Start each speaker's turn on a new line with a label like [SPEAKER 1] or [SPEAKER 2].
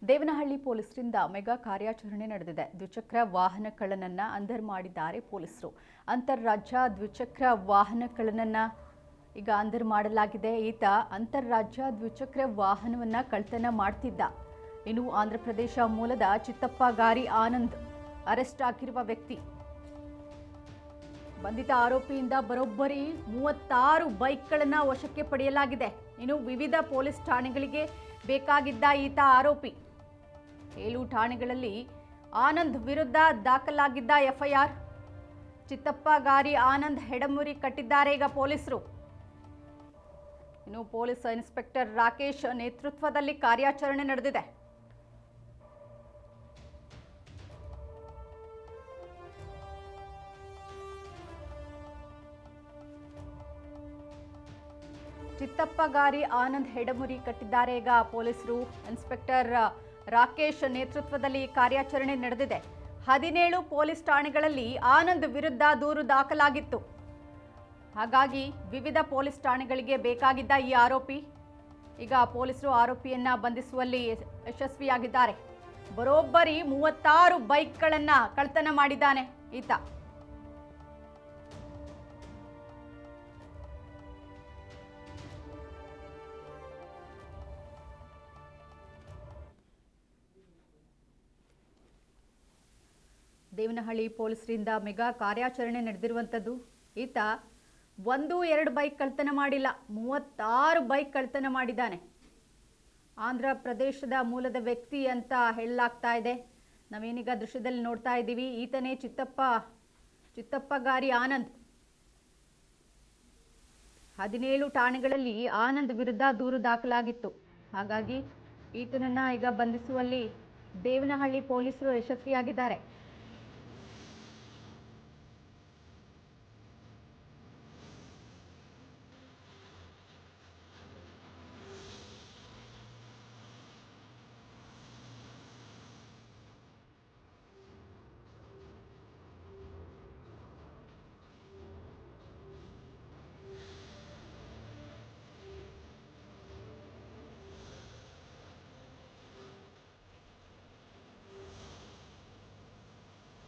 [SPEAKER 1] ದೇವನಹಳ್ಳಿ ಪೊಲೀಸರಿಂದ ಮೆಗಾ ಕಾರ್ಯಾಚರಣೆ ನಡೆದಿದೆ. ದ್ವಿಚಕ್ರ ವಾಹನ ಕಳ್ಳನನ್ನ ಅಂಧರ್ ಮಾಡಿದ್ದಾರೆ ಪೊಲೀಸರು. ಅಂತಾರಾಜ್ಯ ದ್ವಿಚಕ್ರ ವಾಹನ ಕಳ್ಳನನ್ನ ಈಗ ಅಂಧರ್ ಮಾಡಲಾಗಿದೆ. ಈತ ಅಂತಾರಾಜ್ಯ ದ್ವಿಚಕ್ರ ವಾಹನವನ್ನ ಕಳ್ಳತನ ಮಾಡ್ತಿದ್ದ. ಇನ್ನು ಆಂಧ್ರಪ್ರದೇಶ ಮೂಲದ ಚಿತ್ತಪ್ಪ ಗಾರಿ ಆನಂದ್ ಅರೆಸ್ಟ್ ಆಗಿರುವ ವ್ಯಕ್ತಿ. ಬಂಧಿತ ಆರೋಪಿಯಿಂದ ಬರೋಬ್ಬರಿ 36 ಬೈಕ್ಗಳನ್ನು ವಶಕ್ಕೆ ಪಡೆಯಲಾಗಿದೆ. ಇನ್ನು ವಿವಿಧ ಪೊಲೀಸ್ ಠಾಣೆಗಳಿಗೆ ಬೇಕಾಗಿದ್ದ ಈತ ಆರೋಪಿ. 7 ಠಾಣೆಗಳಲ್ಲಿ ಆನಂದ್ ವಿರುದ್ಧ ದಾಖಲಾಗಿದ್ದ ಎಫ್ಐಆರ್. ಚಿತ್ತಪ್ಪ ಗಾರಿ ಆನಂದ್ ಹೆಡಮುರಿ ಕಟ್ಟಿದ್ದಾರೆ ಈಗ ಪೊಲೀಸರು. ಇನ್ನು ಪೊಲೀಸ್ ಇನ್ಸ್ಪೆಕ್ಟರ್ ರಾಕೇಶ್ ನೇತೃತ್ವದಲ್ಲಿ ಕಾರ್ಯಾಚರಣೆ ನಡೆದಿದೆ. ಚಿತ್ತಪ್ಪ ಗಾರಿ ಆನಂದ್ ಹೆಡಮುರಿ ಕಟ್ಟಿದ್ದಾರೆ ಈಗ ಪೊಲೀಸರು. ಇನ್ಸ್ಪೆಕ್ಟರ್ ರಾಕೇಶ್ ನೇತೃತ್ವದಲ್ಲಿ ಕಾರ್ಯಾಚರಣೆ ನಡೆದಿದೆ. 17 ಪೊಲೀಸ್ ಠಾಣೆಗಳಲ್ಲಿ ಆನಂದ್ ವಿರುದ್ಧ ದೂರು ದಾಖಲಾಗಿತ್ತು. ಹಾಗಾಗಿ ವಿವಿಧ ಪೊಲೀಸ್ ಠಾಣೆಗಳಿಗೆ ಬೇಕಾಗಿದ್ದ ಈ ಆರೋಪಿ ಈಗ ಪೊಲೀಸರು ಆರೋಪಿಯನ್ನ ಬಂಧಿಸುವಲ್ಲಿ ಯಶಸ್ವಿಯಾಗಿದ್ದಾರೆ. ಬರೋಬ್ಬರಿ 36 ಬೈಕ್ಗಳನ್ನು ಕಳ್ಳತನ ಮಾಡಿದ್ದಾನೆ ಈತ. ದೇವನಹಳ್ಳಿ ಪೊಲೀಸರಿಂದ ಮೆಗಾ ಕಾರ್ಯಾಚರಣೆ ನಡೆದಿರುವಂಥದ್ದು. ಈತ 1-2 ಬೈಕ್ ಕಳ್ಳತನ ಮಾಡಿಲ್ಲ, 36 ಬೈಕ್ ಕಳ್ಳತನ ಮಾಡಿದ್ದಾನೆ. ಆಂಧ್ರ ಪ್ರದೇಶದ ಮೂಲದ ವ್ಯಕ್ತಿ ಅಂತ ಹೇಳಲಾಗ್ತಾ ಇದೆ. ನಾವೇನೀಗ ದೃಶ್ಯದಲ್ಲಿ ನೋಡ್ತಾ ಇದ್ದೀವಿ. ಈತನೇ ಚಿತ್ತಪ್ಪ ಗಾರಿ ಆನಂದ್. 17 ಠಾಣೆಗಳಲ್ಲಿ ಆನಂದ್ ವಿರುದ್ಧ ದೂರು ದಾಖಲಾಗಿತ್ತು. ಹಾಗಾಗಿ ಈತನನ್ನ ಈಗ ಬಂಧಿಸುವಲ್ಲಿ ದೇವನಹಳ್ಳಿ ಪೊಲೀಸರು ಯಶಸ್ವಿಯಾಗಿದ್ದಾರೆ.